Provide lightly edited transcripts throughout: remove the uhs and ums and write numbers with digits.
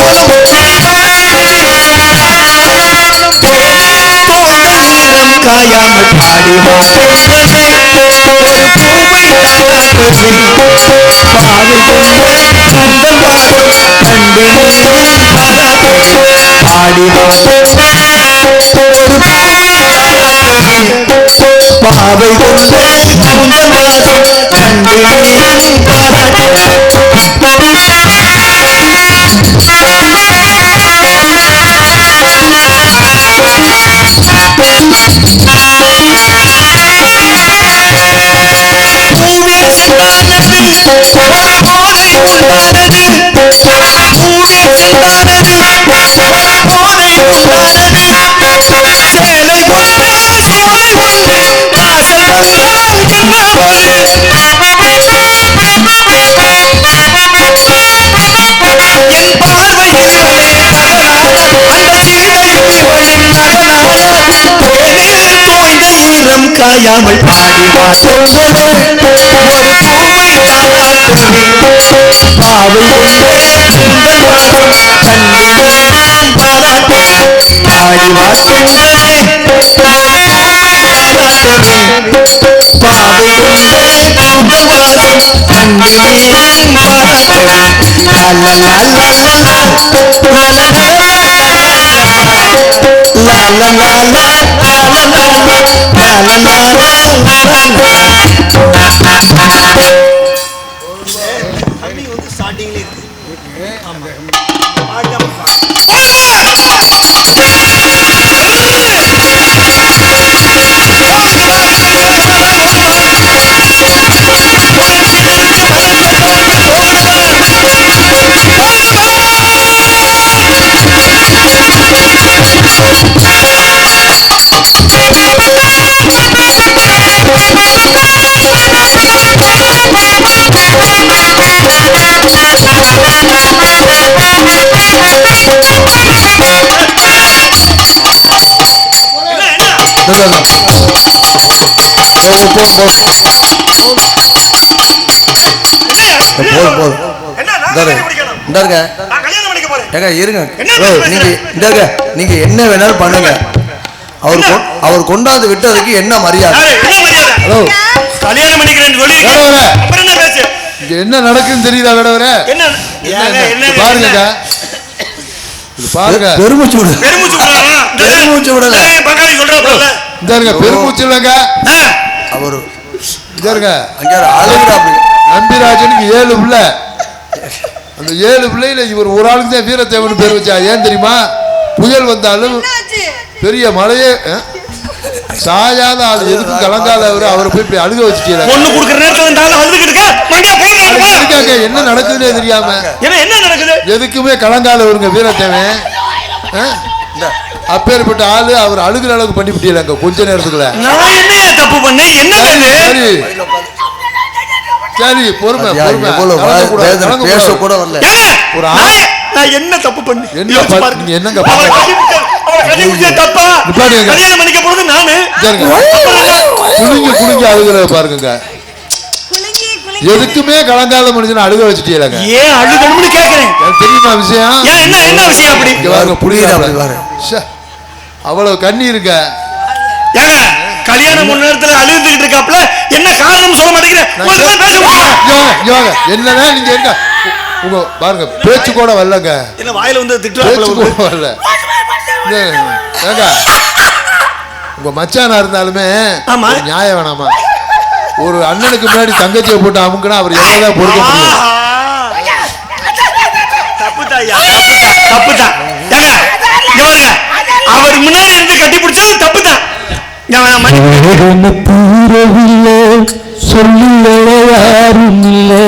காயாமல் பாடிவோம் பெண்களே ஒரு பூவை தாராட்டுமே பாவை உங்கள் வாழும் கண்டிலே பாராட்டுமே பாடிவோம் ஒரு பூவை தாராட்டுமே பாவை உங்கள் வாழும் கண்டிலே பாராட்டுமே காயாமல் பாடிவார் பெண்களே ஒரு பூவை தாராட்டுமே பாவை உங்கள் வாழும் கண்டிலே பாராட்டுமே பாடிவார் பெண்களே தாராட்டுமே பாவை உங்கள் வாழும் கண்டிலே பாராட்டுமே ஸ்டார்டிங்ல இருக்கு நீங்க என்ன வேணாலும் பண்ணுங்க. அவர் கொண்டாந்து விட்டதுக்கு என்ன மரியாதை? கல்யாணம் என்ன நடக்குன்னு தெரியுதா? வேடவரே பாருங்க பாருங்க, பெருமூச்சு விடு, பெருமூச்சு விடல, பெருமூச்சு இல்லைங்க. அவரு நம்பிராஜனுக்கு 7 பிள்ளை. அந்த 7 பிள்ளையில இவர் ஒரு ஆளுக்கு தான் வீரத்தேவன் பேர் வச்சா. ஏன் தெரியுமா? புயல் வந்தாலும் பெரிய மழையே சாயாத ஆள், எதுக்கும் கலங்காத அவரை போய் இப்படி அழுக வச்சுட்டீங்க. என்ன நடக்குதுன்னே தெரியாம எதுக்குமே கலங்காதவருங்க வீரத்தேவன். அப்பேற்பட்ட ஆளு அவர் அழுகிற அளவுக்கு பண்ணி விட்டீங்க கொஞ்ச நேரத்துக்குள்ள. தப்பு பண்ணேன் என்ன? சரி பொறுமை பேச கூட வரல. ஒரு நான் என்ன தப்பு பண்ணி என்னங்க குளிங்க அழுகுற பாருங்க. எதுக்குமே கலங்காத மனுஷன் அழுக வச்சுட்டீங்க. ஏன் அழுகணும்னு கேக்குறேன். தெரியுமா விஷயம்? என்ன விஷயம்? அப்படி அவ்வளவு கண்ணி இருக்க கல்யாணம் முன்ன நேரத்துல அழுதுகிட்டு இருக்காப்ல, என்ன காரணம் சொல்ல மாட்டேங்கிறேன். என்னன்னா நீங்க எங்க உங்க பாருங்க பேச்சு கூட வரலங்க. என்ன வாயில வந்து திட்டுறாங்க வரல. உங்க மச்சானா இருந்தாலுமே நியாயம் வேணாமா? ஒரு அண்ணனுக்கு முன்னாடி தங்கச்சியை போட்டு அமுக்குனா அவர் எவ்வளவுதான் பொறுக்க முடியும்? தப்புதான். அவர் முன்னாடி இருந்து கட்டி பிடிச்சது தப்புதான். சொல்ல யாரும் இல்லை,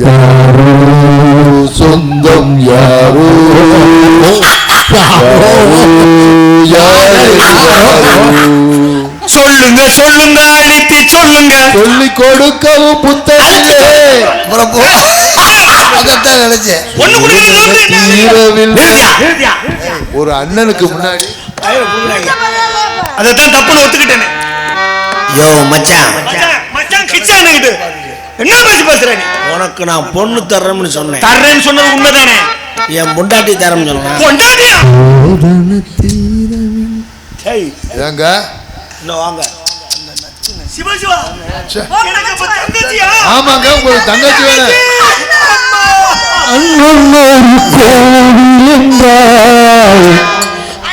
யாரோ சொந்தம் யாரோ சொல்லுங்க அழித்து சொல்லுங்க, சொல்லி கொடுக்கவும் புத்தகங்களே. ஒரு அண்ணனுக்கு முன்னாடி அதான் தப்புன்னு ஒத்துக்கிட்டேன். யோ மச்சான் கிச்சானுக்கிட்டு என்ன பேசுற நீ? உனக்கு நான் பொண்ணு தர்றேன்னு சொன்னேன். தர்றேன்னு சொன்னது உண்மைதானே? என் பொண்டாட்டி தரேன்னு சொன்னேன். பொண்டாட்டியா? ஏங்க இன்னும் வாங்க. சிவா ச்சே. எனக்கு அப்ப தங்கச்சியா? ஆமாங்க, உங்களுக்கு தங்கச்சி வேணும்.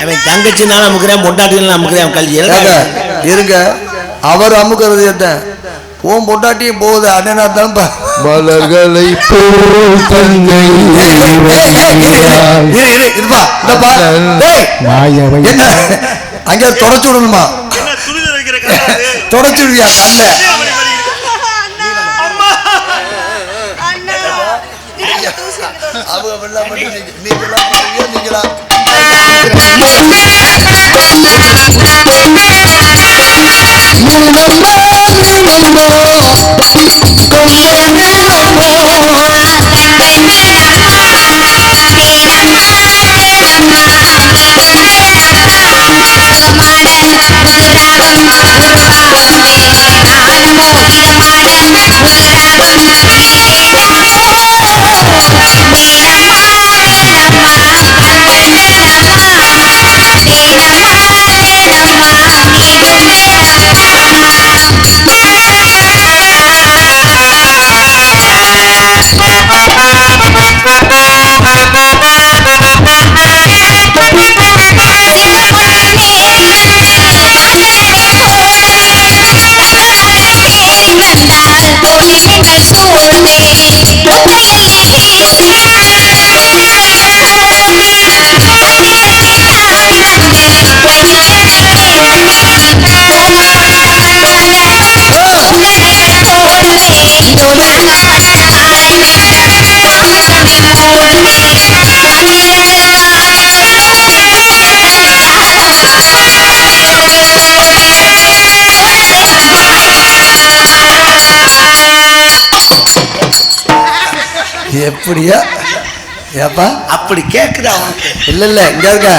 அவன் தங்கச்சினால அமுக்குறேன், பொண்டாட்டினால அமுக்குறேன். அவன் கல்வி இருங்க, அவர் அமுக்கிறது என்ன? உன் பொண்டாட்டியும் போகுது அண்ணனா இருந்தாலும் மலர்களை போல் தங்கை அங்க தொடச்சு விடணுமா? தொடச்சு விடுவியா கண்ண? நீங்களா எப்படியா ஏப்பா அப்படி கேக்குதா அவனுக்கு? இல்ல இங்க இருக்க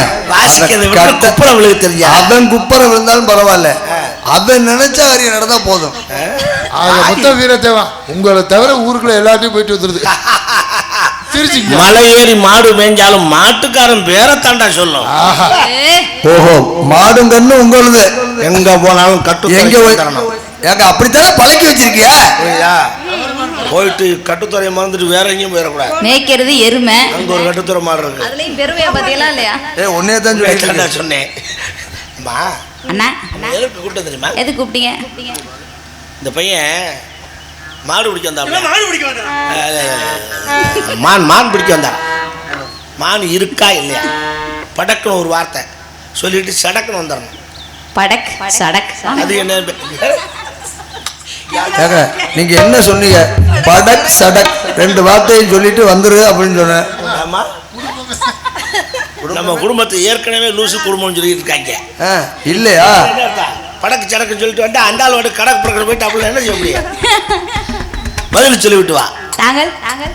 குப்பரம் தெரியா? அவன் குப்பரம் விழுந்தாலும் பரவாயில்ல, அவன் நினைச்ச காரியம் நடந்தா போதும். மொத்த வீரத்தேவா உங்களை தவிர ஊருக்குள்ள எல்லாத்தையும் போயிட்டு வந்துருது. திருச்சி மலை ஏறி மாடு மேய்ஞ்சாலும் மாட்டுக்காரன் பேரை தாண்டா சொல்லும். ஓஹோ, மாடும் கண்ணு உங்களுது. எங்க போனாலும் கட்டு எங்க ஏங்க அப்படித்தானே பழக்கி வச்சிருக்கியா? போயிட்டு கட்டுத்துறையை மறந்துட்டு வேற எங்கேயும் போயிடக்கூடாது. மேய்க்கிறது எருமை, அங்க ஒரு கட்டுத்துறை மாடு இருக்கு. அதுலயும் பெருமையா பாத்தீங்களா இல்லையா? ஒன்னே தான் சொன்னேன். அண்ணா எதுக்கு கூப்பிட்டு தெரியுமா? எது கூப்பிட்டீங்க? இந்த பையன் மாடு பிடிக்க வந்தா, மாடு பிடிக்க வந்தா, மான் பிடிக்க வந்தா. மான் இருக்கா இல்லையா படக்குன்னு ஒரு வார்த்தை சொல்லிட்டு சடக்குன்னு வந்துடணும். படக் சடக் அது என்ன? நீங்க என்ன சொன்னீங்க? படக் சடக் ரெண்டு வார்த்தையும் சொல்லிட்டு வந்துரு அப்படின்னு சொன்னேன். ஆமா, நம்ம குடும்பத்தை ஏற்கனவே லூசு குடும்பம்னு சொல்லிட்டு இருக்காங்க இல்லையா? படக்கு சடக்குன்னு சொல்லிட்டு வந்து அந்த ஆள் வந்து கடக்கு பறக்க போயிட்டு அப்படி என்ன செய்ய முடியும்? பதில் சொல்லிவிட்டு வா. தாங்கள்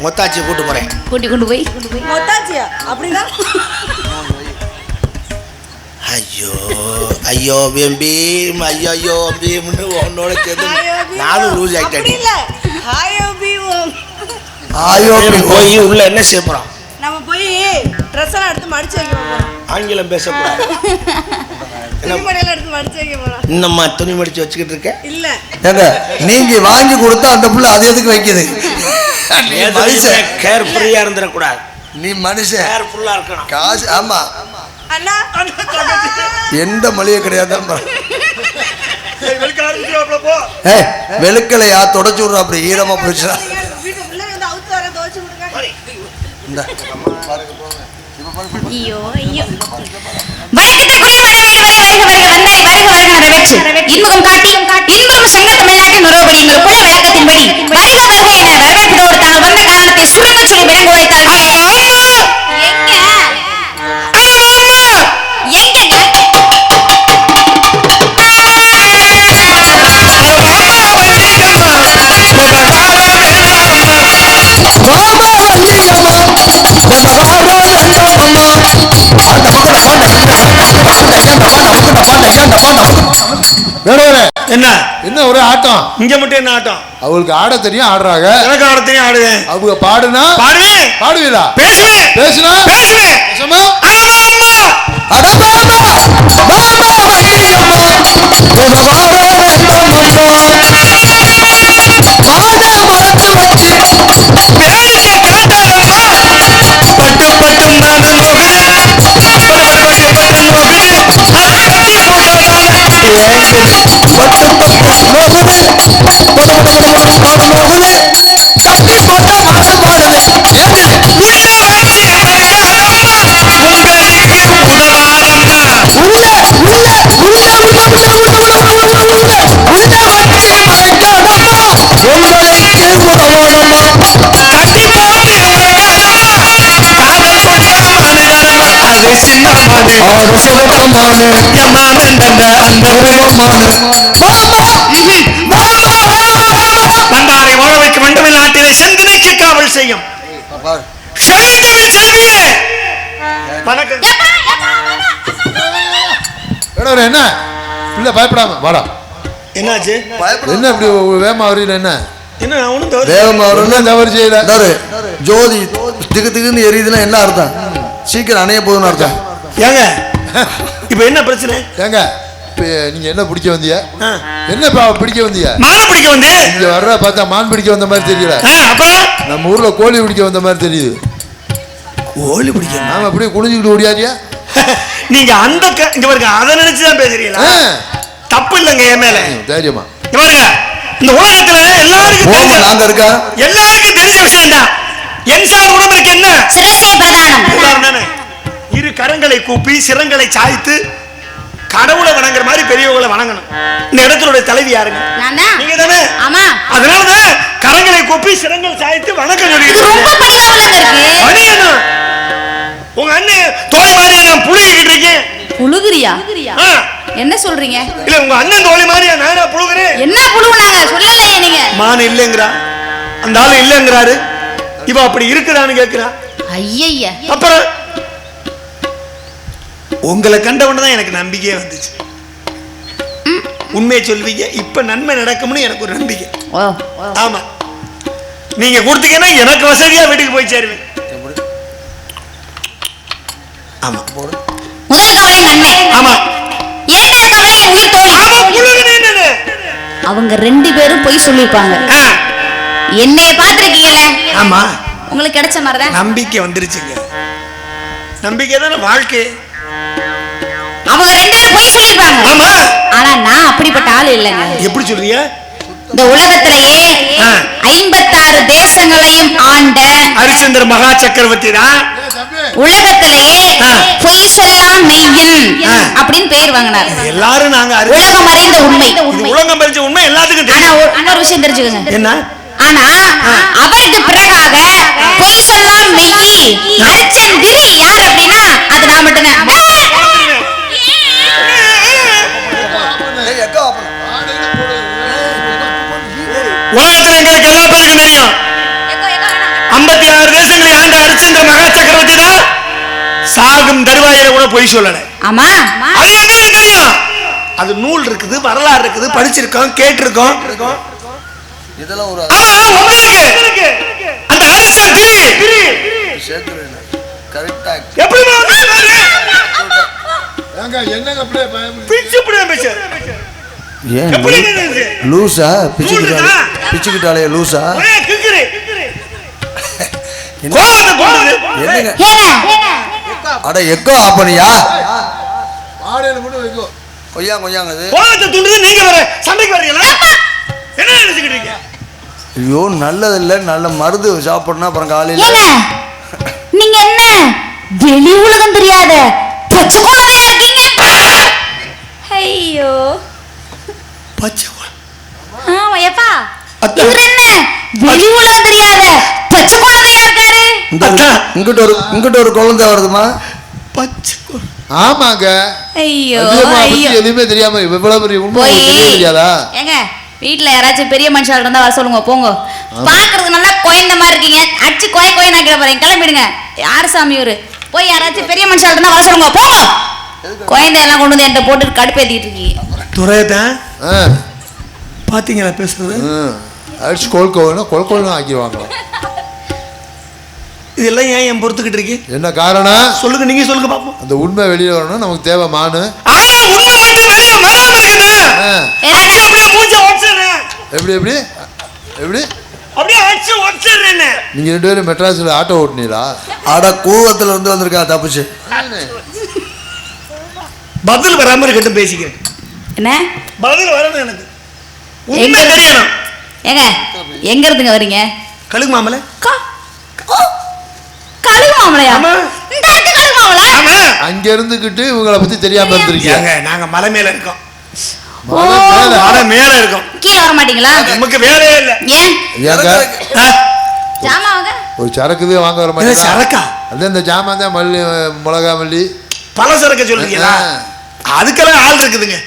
மொத்தாச்சியை கூட்டு போறேன். கூட்டி கொண்டு போய் மொத்தாச்சியா அப்படின்னா? ஐயோ ஐயோ பேம்பி, ஐயோ பீம்னு உன்னோட சேர்ந்து நானும் லூஸ் ஆகிட்டேன். போய் உள்ள என்ன செய்ய போறோம்? நம்ம போய் ட்ரெஸ் எல்லாம் எடுத்து மடிச்சு வைக்க போறோம். ஆங்கிலம் பேசக்கூடாது. துணிமணியெல்லாம் எடுத்து மடிச்சு வைக்க போறோம். இன்னம்மா துணி மடிச்சு வச்சுக்கிட்டு இருக்கேன். இல்ல ஏங்க நீங்க வாங்கி கொடுத்தா அந்த புள்ள அது எதுக்கு வைக்குது? கேர் ஃப்ரீயா இருந்துடக்கூடாது. நீ மனுஷன் கேர்ஃபுல்லா இருக்கணும். காசு ஆமா அண்ணா எந்த மளிகை கிடையாது. போ. வெளுக்கலையா தொடச்சு விடுற அப்படி ஈரமா போயிடுச்சா? வீட்டுக்குள்ள வந்து அவுத்து வர தோச்சு விடுங்க. இந்த ஐயோ ஐயோ வணக்கத்தை குரல் இன்முகம் காட்டி இன்பம் சங்க தமிழ்நாட்டின் மறுபடி எங்கள் குல வழக்கத்தின்படி வருக வருக என வரவேற்போடு தாங்கள் வந்த காரணத்தை சுருங்க சொல்லி விளங்க உரைத்தார்கள். என்ன என்ன ஒரே ஆட்டம்? இங்க மட்டும் என்ன ஆட்டம்? அவங்களுக்கு ஆட தெரியும், ஆடுறாங்க. எனக்கு ஆட தெரியும், ஆடுவேன். அவங்க பாடுனா பாடுவேன், பாடுவீரா? பேசுவேன், பேசுனா பேசுவேன். பேசுமா? ஆமா அம்மா அட பாமா பாமா வள்ளியம்மா உன வாழ வேண்டாமம்மா மாட மறந்து வச்சு பேருக்கு காட்டாதம்மா. பட்டு பட்டு மனம் நோகுது, பட்டு பட்டு பட்டு நோகுது, அதை கட்டி போட்டதால ஏங்குது பட்டு பட்டு நோகுது நோகுது கட்டி போட்ட மனசு பாடுது ஏங்குது உள்ள வச்சு அடக்காதம்மா, உங்களுக்கு உதவாதம்மா. உள்ள உள்ள உள்ள உள்ள உள்ள உள்ள உள்ள உள்ள உள்ள உள்ள வச்சு மறைக்காதம்மா உங்களுக்கு உதவாதம்மா கட்டி போட்டு அடக்காதம்மா, காதல் கொண்ட மனிதரம்மா. அது சின்ன மனு, ஆடு சுகமானு எம்மா நந்தன அந்த வந்தாரை வாழ வைக்க மண்டவில் நாட்டிலே சந்தினைக்கு காவல் செய்யும் செழுந்தமிழ் செல்வியே. வணக்கம். என்ன இல்ல பயப்படாம வாடா. என்னாச்சு? என்ன இப்படி வேமா வரீல? என்ன என்ன அவனும் தவறு வேகமா என்ன தவறு செய்யல? ஜோதி திகு திகுன்னு எரியுதுன்னா என்ன அர்த்தம்? சீக்கிரம் அணைய போகுதுன்னு அர்த்தம். ஏங்க இப்ப என்ன பிரச்சனை? ஏங்க இப்ப நீங்க என்ன பிடிக்க வந்தீங்க? ஆ. என்ன பிடிக்க வந்தீங்க? மாலை பிடிக்க வந்து இங்க வர்ற பார்த்தா மான் பிடிக்க வந்த மாதிரி தெரியல. அப்புறம் நம்ம ஊர்ல கோழி பிடிக்க வந்த மாதிரி தெரியுது. கோழி பிடிக்க நாம அப்படியே குனிஞ்சுக்கிட்டு ஓடியாதியா? நீங்க அந்த இங்க பாருங்க, அதை நினைச்சுதான் பேசுறீங்களா? தப்பு இல்லைங்க என் மேல. தைரியமா இங்க பாருங்க, இந்த உலகத்துல எல்லாருக்கும் ஓம தெரிஞ்ச நாங்க இருக்கா எல்லாருக்கும் தெரிஞ்ச விஷயம் தான். என்சான் உடம்புக்கு என்ன சிரசே பிரதானம். தானே? இரு கரங்களை கூப்பி சிரங்களை சாய்த்து கடவுளை வணங்குற மாதிரி பெரியவங்களை வணங்கணும். இந்த இடத்துடைய தலைவி யாருங்க? நீங்க தானே? ஆமா. அதனாலதான் கரங்களை கூப்பி சிரங்கள் சாய்த்து வணக்கம் இது ரொம்ப பணிவாக இருக்கு. பணியணும். உங்க அண்ணன் தோழி மாதிரி நான் புழுகிட்டு இருக்கேன். புழுகுறியா? ஆ. என்ன சொல்றீங்க? இல்ல உங்க அண்ணன் தோழி மாதிரி நானா புழுகுறேன்? என்ன புழுவுனாங்க சொல்லலையே நீங்க. மான இல்லைங்கிறா, அந்த ஆளு இல்லைங்கிறாரு, இவ அப்படி இருக்குதான்னு கேட்கிறா. ஐயய்ய. அப்புறம் உங்களை கண்டவன தான் எனக்கு நம்பிக்கையே வந்துச்சு. உண்மையை சொல்வீங்க, இப்ப நன்மை நடக்கும்னு எனக்கு ஒரு நம்பிக்கை. ஆமா, நீங்க கொடுத்தீங்கன்னா எனக்கு வசதியா வீட்டுக்கு போய் சேருவேன். ஆமா, முதல் கவலை நன்மை. ஆமா. இரண்டாவது கவலை என் உயிர் தோழி. ஆமா, புழுகுனே என்னது? அவங்க ரெண்டு பேரும் பொய் சொல்லிருப்பாங்க. ஆ. என்னைய பாத்திருக்கீங்கல்ல? ஆமா, உங்களுக்கு கிடைச்ச மாதிரிதான் நம்பிக்கை வந்துருச்சுங்க. நம்பிக்கை தானே வாழ்க்கை. அவங்க ரெண்டு பேரும் பொய் சொல்லிருப்பாங்க. ஆமா. ஆனா நான் அப்படிப்பட்ட ஆள் இல்லைங்க. எப்படி சொல்றீங்க? இந்த உலகத்திலேயே 56 தேசங்களையும் ஆண்ட ஹரிச்சந்திர மகா சக்கரவர்த்தி தான் உலகத்திலேயே பொய் சொல்லாம் மெய்யன் அப்படின்னு பெயர் வாங்கினார். எல்லாரும் நாங்க உலகம் அறிந்த உண்மை. உலகம் அறிஞ்ச உண்மை எல்லாத்துக்கும் ஆனா தெரியும். இன்னொரு விஷயம் தெரிஞ்சுக்கோங்க. என்ன? ஆனா அவருக்கு பிறகாக பொய் சொல்லாம் மெய்யி ஹரிச்சந்திரி யார் அப்படின்னா அது நான் மட்டும்தான். உலகத்துல எங்களுக்கு எல்லா பேருக்கும் தெரியும். 56 தேசங்களை ஆண்ட ஹரிச்சந்திர மகா சக்கரவர்த்தி தான் சாகும் தருவாயில கூட பொய் சொல்லல. ஆமா, அது எங்களுக்கு தெரியும். அது நூல் இருக்குது, வரலாறு இருக்குது, படிச்சிருக்கோம், கேட்டிருக்கோம். இதெல்லாம் ஒரு ஆமா, உங்களுக்கு அந்த ஹரிச்சந்திரி கரெக்டா எப்படி என்னங்க அப்படியே பயம்? பிச்சு புடியா பேச ஏன் எப்படி நினைச்சு? லூசா பிச்சுக்கிட்டாலே லூசா ஒரே கிக்குறே. கோவத்தை போடுது. என்னங்க ஏங்க அட எக்கோ ஆப்பனியா ஆடையில மட்டும் வைக்கோ. கொய்யாங்க அது கோவத்தை தூண்டுது. நீங்க வர சண்டைக்கு வர்றீங்களா? என்ன நினைச்சுக்கிட்டு இருக்கீங்க? ஐயோ நல்லது இல்ல, நல்ல மருந்து சாப்பிடணும். அப்புறம் காலையில ஏங்க நீங்க என்ன வெளி உலகம் தெரியாத பச்சை குழந்தையா இருக்கீங்க? ஐயோ பச்சை ஆமா எப்பா அத்தை. இவர் என்ன வெளி உலகம் தெரியாத பச்சை குழந்தையா இருக்காரு? இங்கிட்ட ஒரு குழந்தை வருதுமா. பச்சை ஆமாங்க. ஐயோ அதிகமா பத்தி ஐயோ எதுவுமே தெரியாம இவ்வளவு பெரிய உண்மை போய் உங்களுக்கு தெரியவே தெரியாதா? ஏங்க வீட்டுல யாராச்சும் பெரிய மனுஷால் இருந்தா வர சொல்லுங்க. போங்க. பாக்குறது நல்லா கோயந்த மாதிரி இருக்கீங்க. அடிச்சு கோய் நான் போறேன். கிளம்பிடுங்க. யாரு சாமி இவரு? போய் யாராச்சும் பெரிய மனுஷால் இருந்தா வர சொல்லுங்க. போங்க. குழந்தை எல்லாம் கொண்டு வந்து என்கிட்ட போட்டு கடுப்பேத்திட்டு இருக்கீங்க. துறையத்தான் பாத்தீங்களா பேசுறது? அடிச்சு கொல்கோன்னு ஆக்கிடுவாங்க. இதெல்லாம் ஏன் என் பொறுத்துக்கிட்டு இருக்கு? என்ன காரணம் சொல்லுங்க, நீங்க சொல்லுங்க பாப்போம். அந்த உண்மை வெளியில வரணும், நமக்கு தேவை மானு. உண்மை மட்டும் வெளியே வராம இருக்கணும். அப்படியே மூஞ்ச உடைச்சிடுறேன். எப்படி எப்படி எப்படி அப்படியே அடிச்சு உடைச்சிடுறேன். நீங்க 2 பேரும் மெட்ராஸ்ல ஆட்டோ ஓட்டுனீங்களா? ஆட கூவத்துல இருந்து வந்திருக்கா தப்பிச்சு. பதில் வராம இருக்கட்டும், பேசிக்கிறேன். என்ன பதில் வரணும் எனக்கு. உண்மை தெரியணும். ஏங்க எங்க இருந்துங்க வரீங்க? கழுகு மாமலை. கழுகு மாமலையா? ஆமா. இந்த இருக்கு கழுகு மாமலை. ஆமா. அங்க இருந்துகிட்டு இவங்கள பத்தி தெரியாம இருந்திருக்கீங்க. நாங்க மலை மேல இருக்கோம். மலை மேல இருக்கோம். கீழே வர மாட்டீங்களா? நமக்கு வேலையே இல்ல. ஏன்? ஜாமான் வாங்க. ஒரு சரக்குதே வாங்க வர மாட்டீங்களா? சரக்கா? அது இந்த ஜாமான் தான் மல்லி, மிளகா, மல்லி. பல சரக்கு சொல்றீங்களா? அதுக்கெல்லாம் ஆள் இருக்குதுங்க.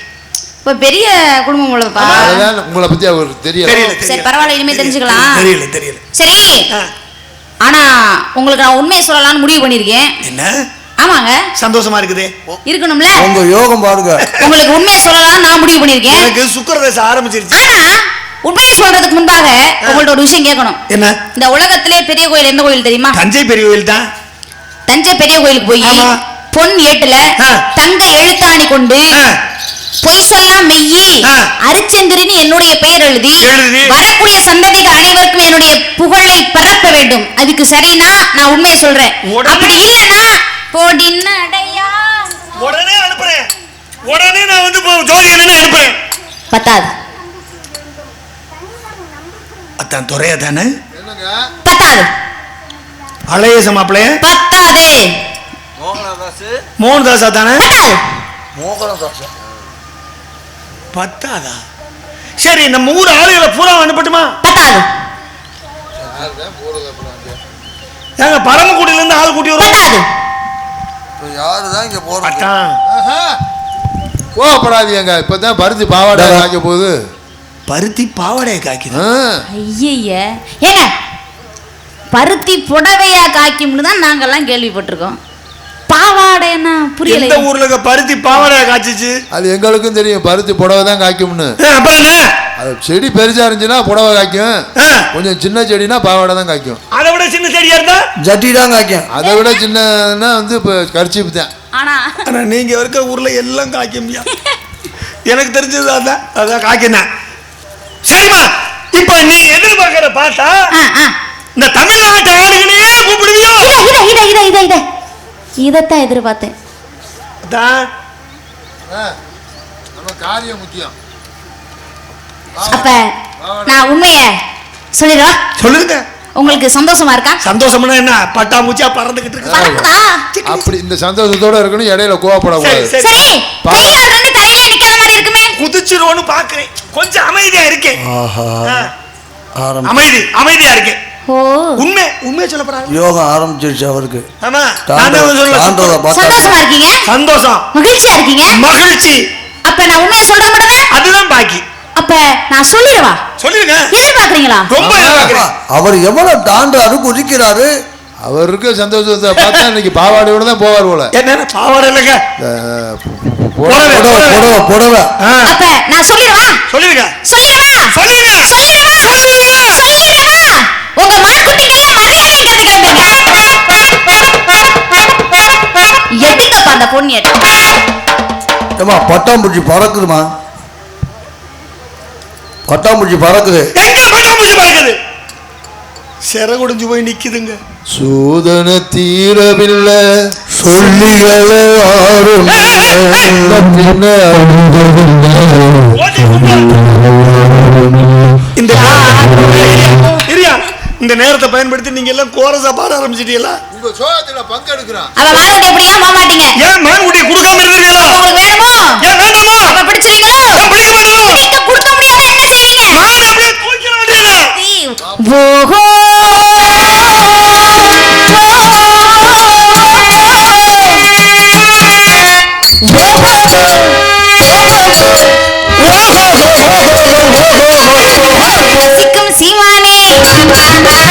இப்ப பெரிய குடும்பம் உள்ளதுப்பா. அதான் உங்களை பத்தி அவருக்கு தெரியல. சரி பரவாயில்ல, இனிமே தெரிஞ்சுக்கலாம். தெரியல. சரி, ஆனா உங்களுக்கு நான் உண்மையை சொல்லலாம்னு முடிவு பண்ணிருக்கேன். என்ன? ஆமாங்க. சந்தோஷமா இருக்குது. இருக்கணும்ல. உங்க யோகம் பாருங்க. உங்களுக்கு உண்மையை சொல்லலாம் நான் முடிவு பண்ணிருக்கேன். எனக்கு சுக்கிரதசை ஆரம்பிச்சிருச்சு. ஆனா உண்மையை சொல்றதுக்கு முன்பாக உங்கள்ட்ட ஒரு விஷயம் கேட்கணும். என்ன? இந்த உலகத்திலே பெரிய கோயில் எந்த கோயில் தெரியுமா? தஞ்சை பெரிய கோயில் தான். தஞ்சை பெரிய கோயிலுக்கு போய் பொன் ஏட்டுல தங்க எழுத்தாணி கொண்டு பொய் சொல்லாம் மெய்யே அரிச்சந்திரின்னு என்னுடைய பெயர் எழுதி வரக்கூடிய சந்ததிகள் அனைவருக்கும் என்னுடைய புகழை பரப்ப வேண்டும். அதுக்கு சரினா நான் உண்மையை சொல்றேன். அப்படி இல்லைன்னா போடின்னடையா உடனே அனுப்புறேன். உடனே நான் வந்து ஜோதியனை அனுப்புறேன். பத்தாது. அத்தான் துறையா தானே? பத்தாது. அலைய மாப்பிளைய பத்தாது. மோகனதாசா தானே? மோகனதாசா பத்தாதா? சரி, நம்ம ஊர் ஆளுகளை பூரா அனுப்பட்டுமா? பத்தாது. ஏங்க பரமக்குடியில இருந்து ஆள் கூட்டி வரும். பத்தாது. யாருதான் இங்க போறது? கோவப்படாதீங்க, இப்பதான் பருத்தி பாவாடை காய்க்க போகுது. பருத்தி பாவாடையை காய்க்குது? ஐய ஏங்க, பருத்தி புடவையா காய்க்கும்னு தான் நாங்கெல்லாம் கேள்விப்பட்டிருக்கோம். பாவாடைன்னா புரியல. எந்த ஊர்ல பருத்தி பாவாடையா காய்ச்சிச்சு? அது எங்களுக்கும் தெரியும், பருத்தி புடவை தான் காய்க்கும்னு. அப்புறம் என்ன? அது செடி பெருசா இருந்துச்சுன்னா புடவை காய்க்கும், கொஞ்சம் சின்ன செடினா பாவாடை தான் காய்க்கும். அதை விட சின்ன செடியா இருந்தா ஜட்டி தான் காய்க்கும். அதை விட சின்னன்னா வந்து இப்போ கர்ச்சீப் தான். ஆனா நீங்க இருக்க ஊர்ல எல்லாம் காய்க்க முடியாது. எனக்கு தெரிஞ்சது அதான் காய்க்கணும். சரிமா, இப்ப நீ எதிர்பார்க்கிற பார்த்தா இந்த தமிழ்நாட்டு ஆளுகளையே கூப்பிடுவியோ? இதத்தான் எதிர்பார்த்தேன். நம்ம காரியம் முக்கியம். அப்ப நான் உண்மைய சொல்லிடுவா. சொல்லுங்க. உங்களுக்கு சந்தோஷமா இருக்கா? சந்தோஷம்னா என்ன? பட்டாம்பூச்சியா பறந்துகிட்டு இருக்கு. அப்படி இந்த சந்தோஷத்தோட இருக்கணும், இடையில கோவப்படக்கூடாது. சரி, கையால் ரெண்டு தலையில நிக்கிற மாதிரி இருக்குமே. குதிச்சிருவோன்னு பாக்குறேன். கொஞ்சம் அமைதியா இருக்கேன். அமைதியா இருக்கேன். உண்மை சொல்ல போறாங்க. யோகம் ஆரம்பிச்சிருச்சு அவருக்கு. ஆமா, சந்தோஷமா இருக்கீங்க? சந்தோஷம். மகிழ்ச்சியா இருக்கீங்க? மகிழ்ச்சி. அப்ப நான் உண்மையை சொல்ற மட்டும்தான். அதுதான் பாக்கி. அப்ப நான் சொல்லிடுவா. சொல்லுங்க. எதிர்பார்க்கறீங்களா? ரொம்ப எதிர்பார்க்கறேன். அவர் எவ்வளவு தாண்டாரு குதிக்கிறாரு. அவருக்கு சந்தோஷத்தை பார்த்தா இன்னைக்கு பாவாடையோட தான் போவார் போல. என்ன பாவாடை இல்லைங்க, புடவை. அப்ப நான் சொல்லிடுவா. சொல்லிடுங்க. உங்க மான்குட்டிகள் மரியாதை கிளம்புங்க. எதுக்கப்பா அந்த பொண்ணு? ஏமா பட்டாம்பூச்சி பறக்குதுமா? பட்டாம்பூச்சி பறக்குது. எங்க பட்டாம்பூச்சி பறக்குது? சிறகுடிஞ்சு போய் நிக்குதுங்க. சூதன தீரவில்லை சொல்லிகளே ஆறும் இந்த நேரத்தை பயன்படுத்தி நீங்க எல்லாம் கோரஸா பாட ஆரம்பிச்சிட்டீங்களா? உங்க சோகத்துல பங்கெடுக்கிறான். அவ மான்குட்டி எப்படியா மாமாட்டீங்க? ஏன் மான்குட்டியை கொடுக்காம இருந்தீங்களா? உங்களுக்கு வேணுமோ? ஏன் வேண்டாமா? அப்ப பிடிச்சிருவீங்களா? பிடிக்க மாட்டோம். நீங்க கொடுக்க முடியாதா என்ன செய்வீங்க? மான் அப்படியே தூக்கிட வேண்டியது. ஓஹோ சிக்கும் சீமானே சிக்கும் சீமானே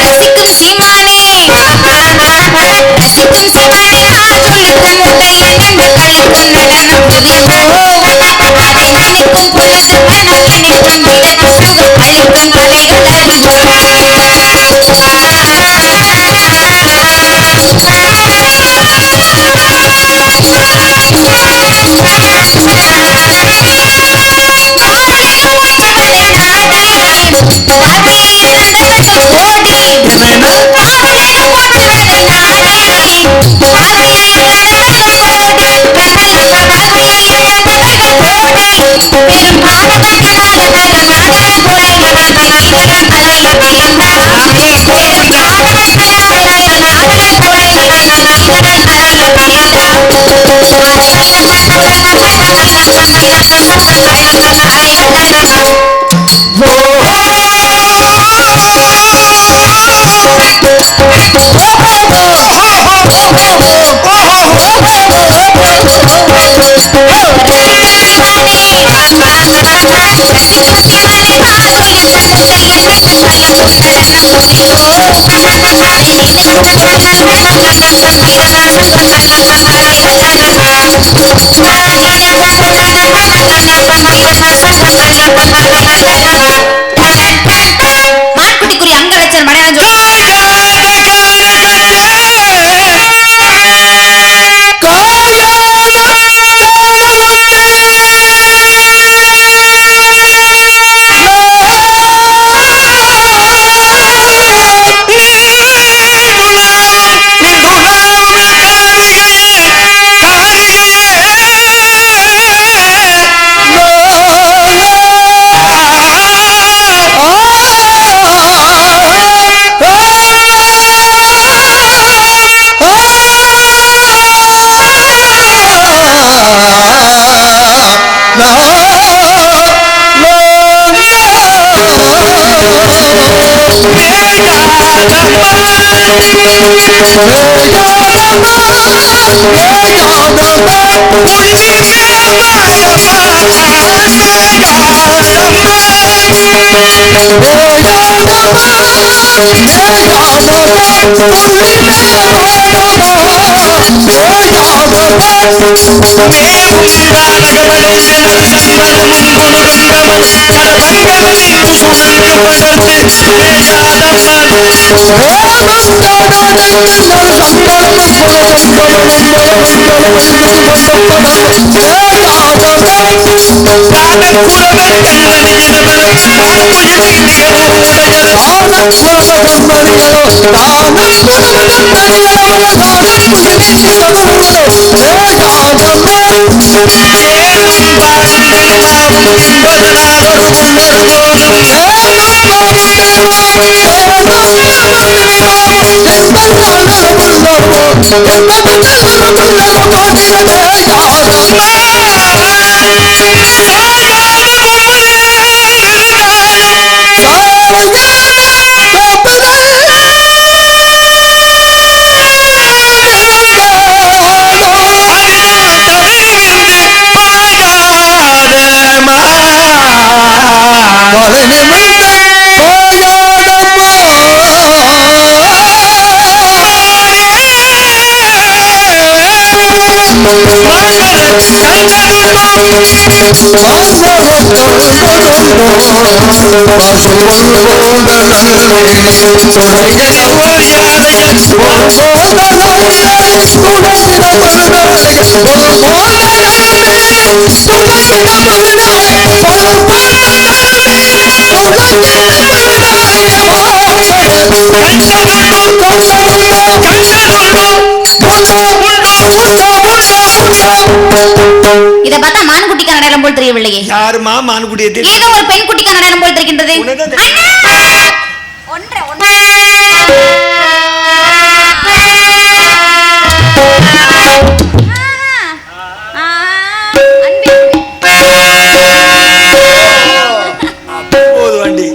ரசிக்கும் சீமானே ரசிக்கும் சீமானே காதொழிக்கும் உடைய நின்ற கழிக்கும் மலனம் புரியோ நினைக்கும் புள்ள உங்களுக்கு சுகம் அளிக்கும் கலைகள் மான்குட்டிக்குரிய அங்கலட்சன் மடையான் இத பார்த்தா மான்குட்டிக்கான அடையாளம் போல் தெரியவில்லையே. யாருமா மான்குட்டியை தெரியும்? ஏதோ ஒரு பெண் குட்டிக்கான அடையாளம் போல் தெரிகின்றது. வண்டி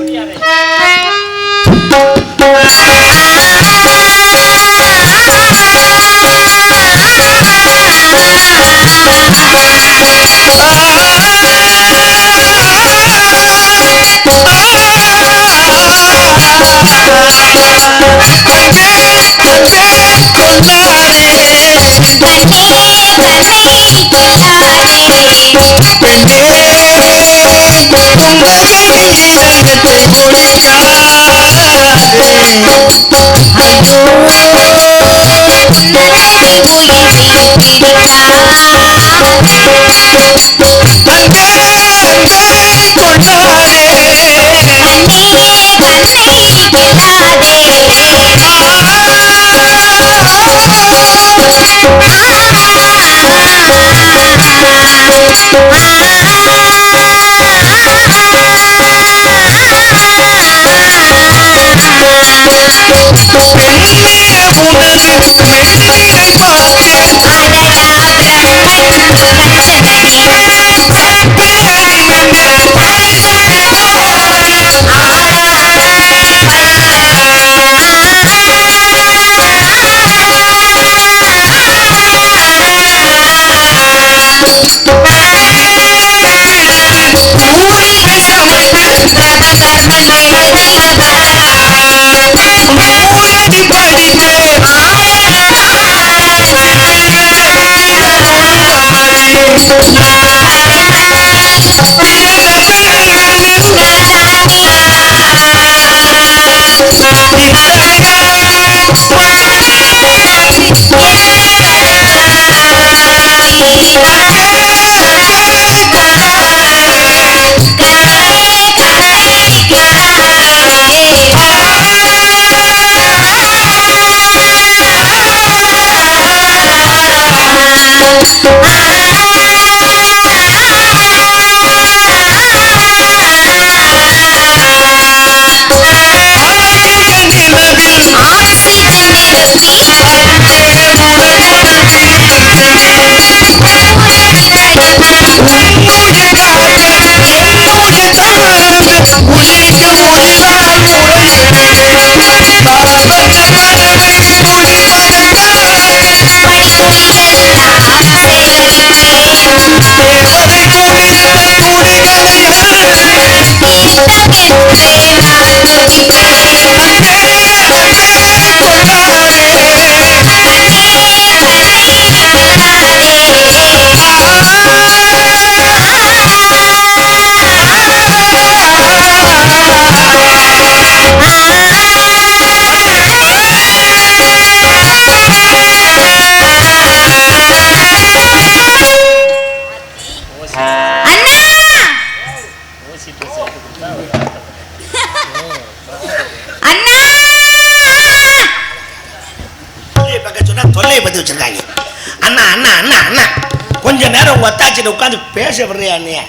கொஞ்ச நேரம் ஒத்தாச்சிட்டு உட்காந்து பேச விடுறியா அண்ணிய?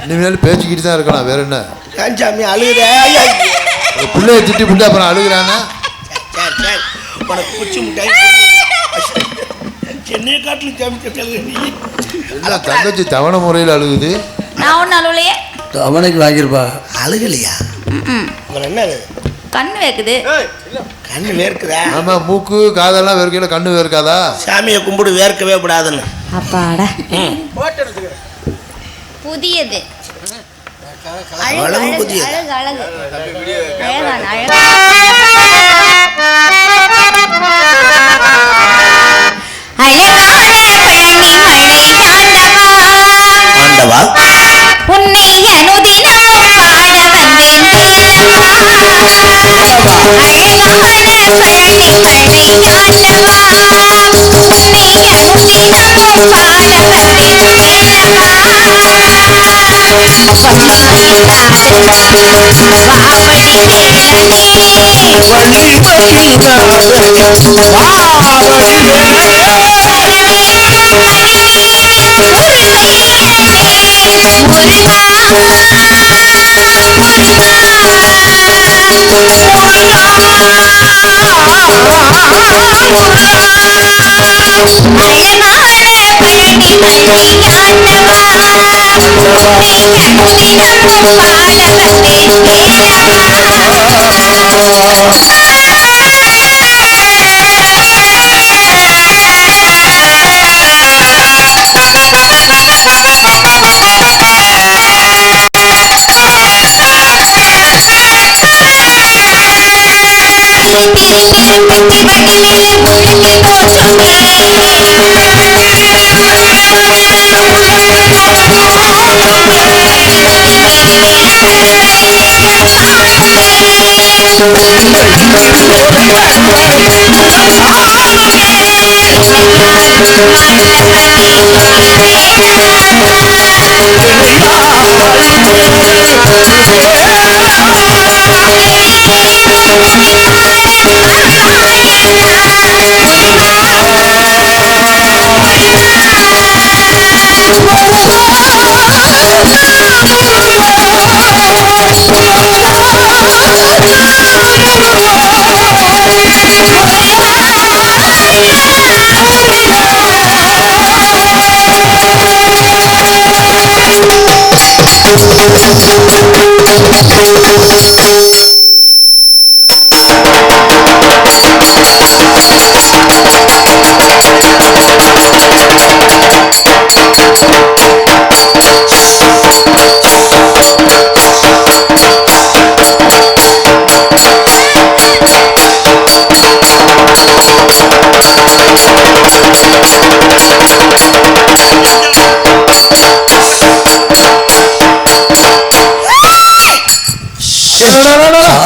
இனிமேல் பேசிக்கிட்டு தான் இருக்கலாம், வேற என்ன? காஞ்சாமி அழுகுற பிள்ளைய திட்டி புள்ள அப்புறம் அழுகுறானா? உனக்கு குச்சி முட்டாய் சென்னையை காட்டிலும் தங்கச்சி தவணை முறையில் அழுகுது. நான் ஒன்னும் அழுவலையே. அவனுக்கு வாங்கிருப்பா. அழுகலையா? என்ன கண்ணு வேக்குது. கண்ணு வேர்க்குதா? ஆமா, மூக்கு காதெல்லாம் வேர்க்கல, கண்ணு வேர்க்காதா? சாமியை கும்பிடு வேர்க்கவே கூடாதுன்னு. அப்பாடா, புதியது அழகு புதியது. அழகு அழகு அழகான அழகு. அழகான பழனி மலையானே உன்னை அனுதினம் பாட வந்தேன்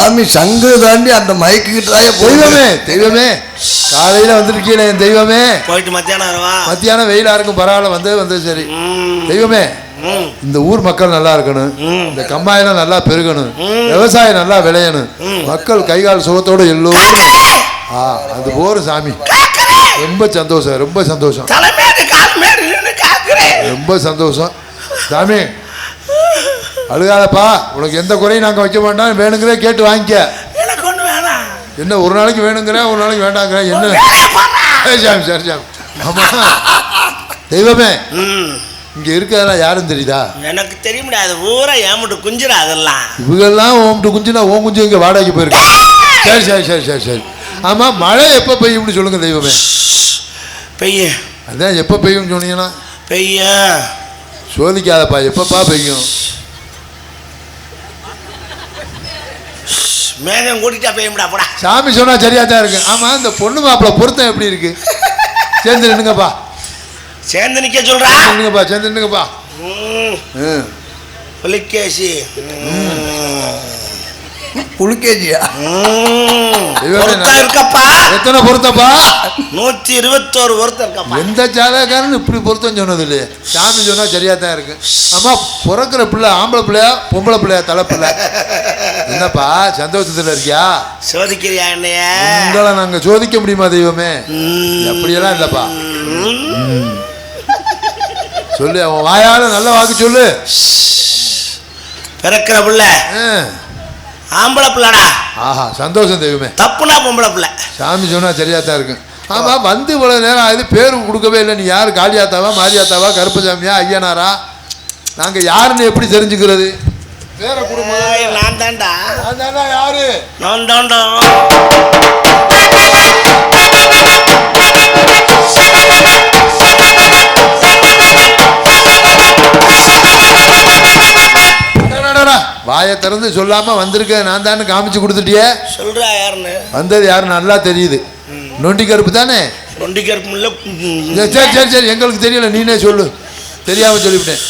சாமி சங்கு தாண்டி அந்த மைக்கு கிட்டதாய தெய்வமே தெய்வமே காலையில வந்திருக்கீங்களே என் தெய்வமே. போயிட்டு மத்தியானம் வெயிலா இருக்கும் பரவாயில்ல, வந்து சரி. தெய்வமே, இந்த ஊர் மக்கள் நல்லா இருக்கணும், இந்த கம்மாயெல்லாம் நல்லா பெருகணும், விவசாயம் நல்லா விளையணும், மக்கள் கைகால் சுகத்தோட எல்லோரும் அது போரும் சாமி. ரொம்ப சந்தோஷம், ரொம்ப சந்தோஷம், ரொம்ப சந்தோஷம் சாமி. அழுகாதப்பா, உனக்கு எந்த குறையும் நாங்கள் வைக்க மாட்டோம், வேணுங்கிறே கேட்டு வாங்கிக்க. என்ன ஒரு நாளைக்கு வேணுங்கிற, ஒரு நாளைக்கு வேண்டாங்கிற, என்ன சாமி? சரி சாமி. ஆமா தெய்வமே, இங்க இருக்கிறதெல்லாம் யாரும் தெரியுதா? எனக்கு தெரிய முடியாது, ஊரா ஏமுட்டு குஞ்சுரா அதெல்லாம். இவங்கெல்லாம் ஓம்ட்டு குஞ்சுனா ஓ குஞ்சு இங்க வாடகைக்கு போயிருக்கா. சரி சரி சரி சரி சரி. ஆமா, மழை எப்போ பெய்யும்னு சொல்லுங்க தெய்வமே. பெய்யும். அதான் எப்போ பெய்யும்னு சொன்னீங்கன்னா? பெய்யும். சோதிக்காதப்பா, எப்பப்பா பெய்யும்? மேகம் கூட்டிட்டா பெய்யும்டா போடா. சாமி சொன்னா சரியா தான் இருக்கு. ஆமா, இந்த பொண்ணு மாப்பிள்ள பொருத்தம் எப்படி இருக்கு? சேர்ந்து நின்னுங்கப்பா. சேர்ந்து நிக்க சொல்றா. நின்னுங்கப்பா, சேர்ந்து நின்னுங்கப்பா. புலிகேசி புலிகேஜியா இருக்கப்பா. எத்தனை பொருத்தப்பா? 121 பொருத்தம் இருக்கப்பா. எந்த ஜாதகக்காரன் இப்படி பொருத்தம் சொன்னது இல்லையே. சாமி சொன்னா சரியா தான் இருக்கு. ஆமா, பிறக்கிற பிள்ளை ஆம்பளை பிள்ளையா பொம்பளை பிள்ளையா தலைப்பிள்ளை? என்னப்பா சந்தோஷத்துல இருக்கியா? சோதிக்கிறியா என்னைய? உங்களை நாங்க சோதிக்க முடியுமா தெய்வமே? அப்படியெல்லாம் இல்லப்பா. சொல்லு, அவன் வாயால நல்ல வாக்கு சொல்லு. பிறக்கிற பிள்ளை ஆம்பளை பிள்ளைடா. ஆஹா, சந்தோஷம் தெய்வமே. தப்புனா பொம்பளை பிள்ளை. சாமி சொன்னா சரியா தான் இருக்கு. ஆமா, வந்து இவ்வளவு நேரம் ஆகுது, பேரு கொடுக்கவே இல்லை. நீ யாரு? காளியாத்தாவா, மாரியாத்தாவா, கருப்பசாமியா, ஐயனாரா? நாங்க யாருன்னு எப்படி தெரிஞ்சுக்கிறது? பேரை கொடுமா. நான் தான்டா. நான் தாண்டா. யாரு? நான் தான்டா. வாயை திறந்து சொல்லாம வந்திருக்க நான் தானே காமிச்சு கொடுத்துட்டியே. சொல்றா யாருன்னு? வந்தது யாரு நல்லா தெரியுது. நொண்டி கருப்பு தானே? நொண்டி கருப்பு இல்ல. சரி சரி சரி, எங்களுக்கு தெரியல, நீனே சொல்லு. தெரியாம சொல்லிவிட்டேன்.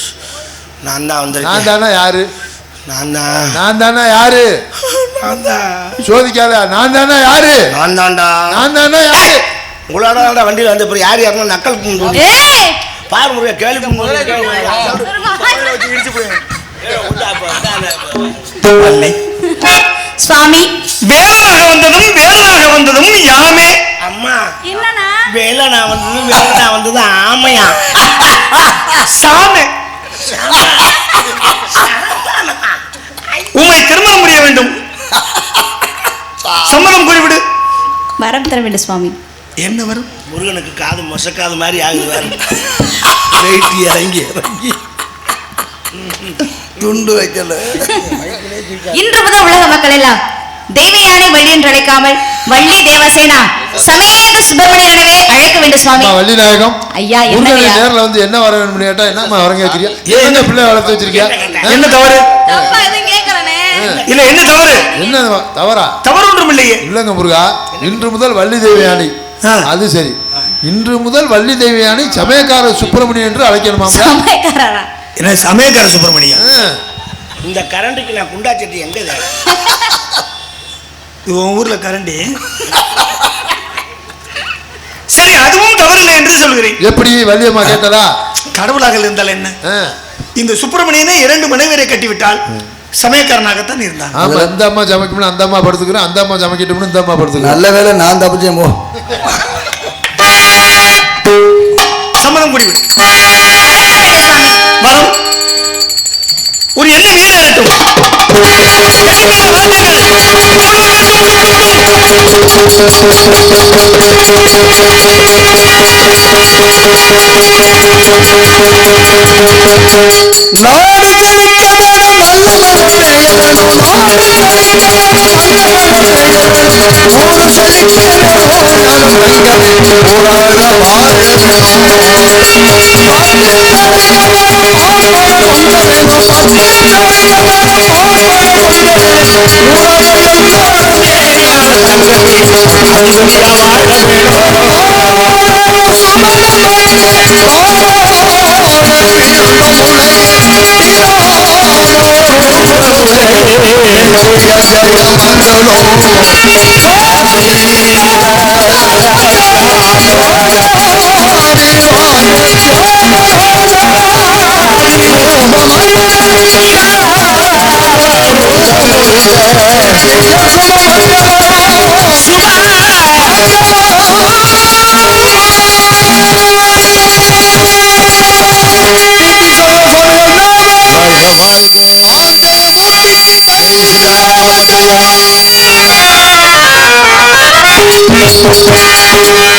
நான் தான் நான் வந்திருக்கேன். தானே யாரு? நான் தான். நான் தானே யாரு? நான் தான். சோதிக்காத. நான் தானே யாரு? நான் தான்டா. நான் தானே யாரு? உங்களோட வண்டியில் வந்த பிறகு யார் யாருன்னா நக்கல் ஏய் பாரு முறையா கேள்வி சுவாமி வேலனாக வந்ததும் யாமே. அம்மா என்னன்னா வேலனா வந்தது ஆமையா சாமே. உம்மை திருமணம் முடிய வேண்டும். சம்மதம் கூறிவிடு. வரம் தர வேண்டும் சுவாமி. என்ன வரும்? முருகனுக்கு காது மொசக்காது மாதிரி ஆகுது வேற. வெயிட் இறங்கி துண்டு வைக்கல. இன்று முதல் உலக மக்கள் எல்லாம் தெய்வயானை வள்ளி என்று அழைக்காமல் வள்ளி தேவசேனா சமேத சுப்பிரமணியனவே அழைக்க வேண்டும் சுவாமி. வள்ளி நாயகம் ஐயா முருகனை என்ன நேர்ல வந்து என்ன வர வேணும்னு கேட்டா என்னம்மா வரங்க கேக்குறியா? என்ன பிள்ளை வளர்த்து வச்சிருக்கியா? என்ன தவறு? தப்பா எதுவும் கேட்கறனே. இல்ல என்ன தவறு? என்ன தவறா? தவறு ஒன்றும் இல்லையே. இல்லங்க முருகா, இன்று முதல் வள்ளி தேவயானி. அது சரி, இன்று முதல் வள்ளி தேவயானி சமயக்கார சுப்பிரமணியன் என்று அழைக்கணுமா? சமயக்காரரா? என்ன சமயக்கார சுப்பிரமணியம்? இந்த கரண்ட்டுக்கு நான் குண்டா சட்டி எங்க இது? இது உன் ஊர்ல கரண்டி. சரி, அதுவும் தவறில்லை என்று சொல்கிறேன். எப்படி வள்ளியம்மா கேட்டதா? கடவுளாக இருந்தால் என்ன? இந்த சுப்பிரமணியனை 2 மனைவியரை கட்டிவிட்டால் சமயக்காரனாகத்தான் இருந்தான். ஆமா, இந்த அம்மா சமைக்கணும், அந்த அம்மா படுத்துக்கிறேன், அந்த அம்மா சமைக்கட்டும்னு இந்த அம்மா படுத்துக்கிறேன். நல்ல வேளை நான் தப்பிச்சேன் போ. சம்மதம் கூடிவிடு. வரும் ஒரு எண்ணம் ஈடேறட்டும். நாடு செழிக்க வேணும் நல்ல மழை பெய்ய வேணும். நாடு செழிக்க வேணும் நல்ல மழை பெய்ய வேணும். ஊரு செழிக்க வேணும் ஞானம் தங்க வேணும். ஊராக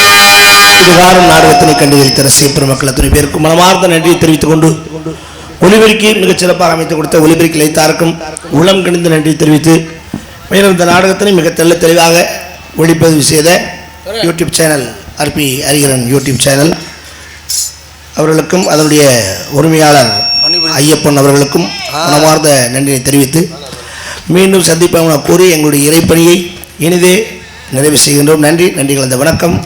வாழ இதுகாரும் நாடகத்தினை கண்டுகளித்த ரசிக பெருமக்கள் அத்தனை பேருக்கும் மனமார்ந்த நன்றியை தெரிவித்துக் கொண்டு ஒலிபெருக்கி மிகச் சிறப்பாக அமைத்துக் கொடுத்த ஒலிபெருக்கி லைத்தாருக்கும் உளம் கணிந்த நன்றியை தெரிவித்து மேலும் இந்த நாடகத்தினை மிக தெளிவாக ஒளிப்பதிவு செய்த YouTube channel RP Harikaran YouTube channel அவர்களுக்கும் அதனுடைய உரிமையாளர் ஐயப்பன் அவர்களுக்கும் மனமார்ந்த நன்றியை தெரிவித்து மீண்டும் சந்திப்போம் கூறி எங்களுடைய இறைப்பணியை இனிதே நிறைவு செய்கின்றோம். நன்றி கலந்த வணக்கம்.